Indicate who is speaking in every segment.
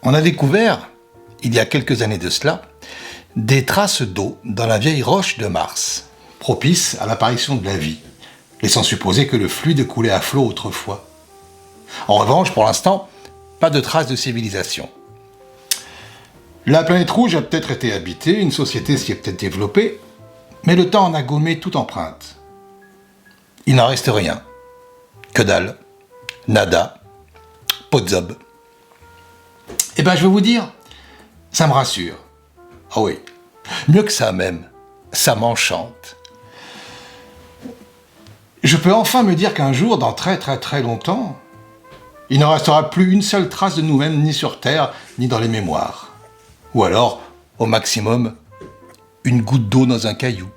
Speaker 1: On a découvert, il y a quelques années de cela, des traces d'eau dans la vieille roche de Mars, propice à l'apparition de la vie, laissant supposer que le fluide coulait à flot autrefois. En revanche, pour l'instant, pas de traces de civilisation. La planète rouge a peut-être été habitée, une société s'y est peut-être développée, mais le temps en a gommé toute empreinte. Il n'en reste rien. Que dalle. Nada. Podzob. Eh ben, je vais vous dire, ça me rassure. Ah oui, mieux que ça même, ça m'enchante. Je peux enfin me dire qu'un jour, dans très très très longtemps, il ne restera plus une seule trace de nous-mêmes ni sur Terre, ni dans les mémoires. Ou alors, au maximum, une goutte d'eau dans un caillou.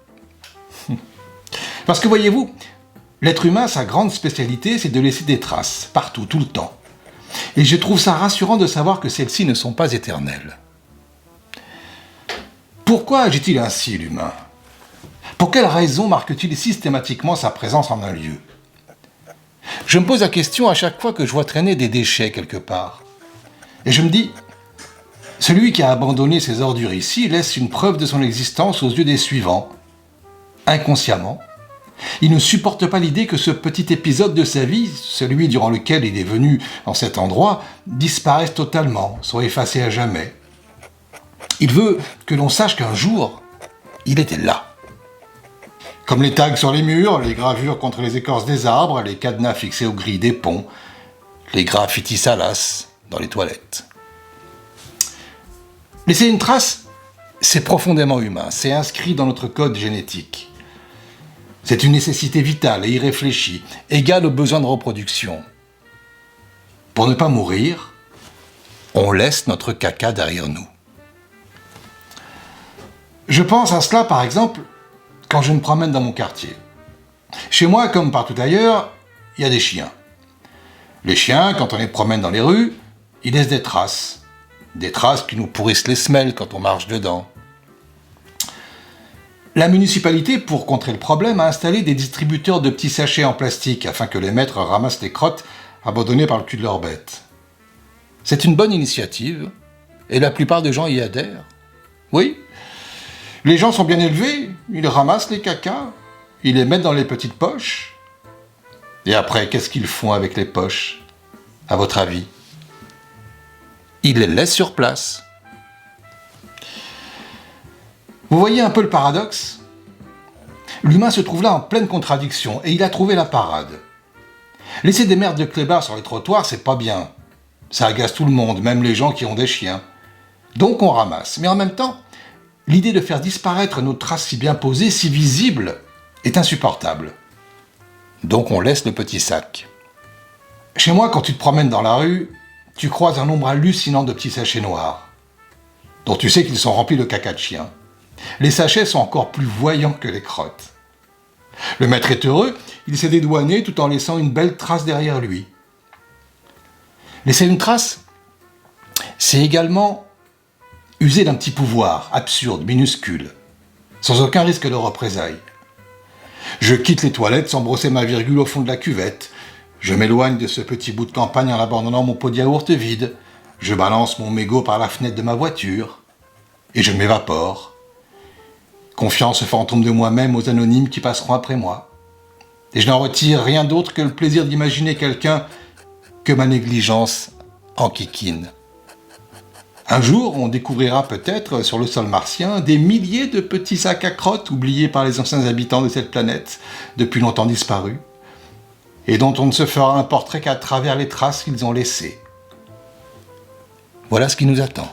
Speaker 1: Parce que voyez-vous, l'être humain, sa grande spécialité, c'est de laisser des traces, partout, tout le temps. Et je trouve ça rassurant de savoir que celles-ci ne sont pas éternelles. Pourquoi agit-il ainsi, l'humain ? Pour quelle raison marque-t-il systématiquement sa présence en un lieu ? Je me pose la question à chaque fois que je vois traîner des déchets quelque part. Et je me dis, celui qui a abandonné ses ordures ici laisse une preuve de son existence aux yeux des suivants. Inconsciemment, il ne supporte pas l'idée que ce petit épisode de sa vie, celui durant lequel il est venu en cet endroit, disparaisse totalement, soit effacé à jamais. Il veut que l'on sache qu'un jour, il était là. Comme les tags sur les murs, les gravures contre les écorces des arbres, les cadenas fixés aux grilles des ponts, les graffitis salaces dans les toilettes. Laisser une trace, c'est profondément humain, c'est inscrit dans notre code génétique. C'est une nécessité vitale et irréfléchie, égale au besoin de reproduction. Pour ne pas mourir, on laisse notre caca derrière nous. Je pense à cela, par exemple, quand je me promène dans mon quartier. Chez moi, comme partout ailleurs, il y a des chiens. Les chiens, quand on les promène dans les rues, ils laissent des traces. Des traces qui nous pourrissent les semelles quand on marche dedans. La municipalité, pour contrer le problème, a installé des distributeurs de petits sachets en plastique afin que les maîtres ramassent les crottes abandonnées par le cul de leurs bêtes. C'est une bonne initiative, et la plupart des gens y adhèrent. Oui, les gens sont bien élevés, ils ramassent les cacas, ils les mettent dans les petites poches. Et après, qu'est-ce qu'ils font avec les poches, à votre avis ? Ils les laissent sur place. Vous voyez un peu le paradoxe ? L'humain se trouve là en pleine contradiction, et il a trouvé la parade. Laisser des merdes de clébards sur les trottoirs, c'est pas bien. Ça agace tout le monde, même les gens qui ont des chiens. Donc on ramasse. Mais en même temps, l'idée de faire disparaître nos traces si bien posées, si visibles, est insupportable. Donc on laisse le petit sac. Chez moi, quand tu te promènes dans la rue, tu croises un nombre hallucinant de petits sachets noirs, dont tu sais qu'ils sont remplis de caca de chien. Les sachets sont encore plus voyants que les crottes. Le maître est heureux, il s'est dédouané tout en laissant une belle trace derrière lui. Laisser une trace, c'est également user d'un petit pouvoir absurde, minuscule, sans aucun risque de représailles. Je quitte les toilettes sans brosser ma virgule au fond de la cuvette. Je m'éloigne de ce petit bout de campagne en abandonnant mon pot de yaourt vide. Je balance mon mégot par la fenêtre de ma voiture. Et je m'évapore. Confiant ce fantôme de moi-même aux anonymes qui passeront après moi. Et je n'en retire rien d'autre que le plaisir d'imaginer quelqu'un que ma négligence enquiquine. Un jour, on découvrira peut-être sur le sol martien des milliers de petits sacs à crottes oubliés par les anciens habitants de cette planète, depuis longtemps disparus, et dont on ne se fera un portrait qu'à travers les traces qu'ils ont laissées. Voilà ce qui nous attend.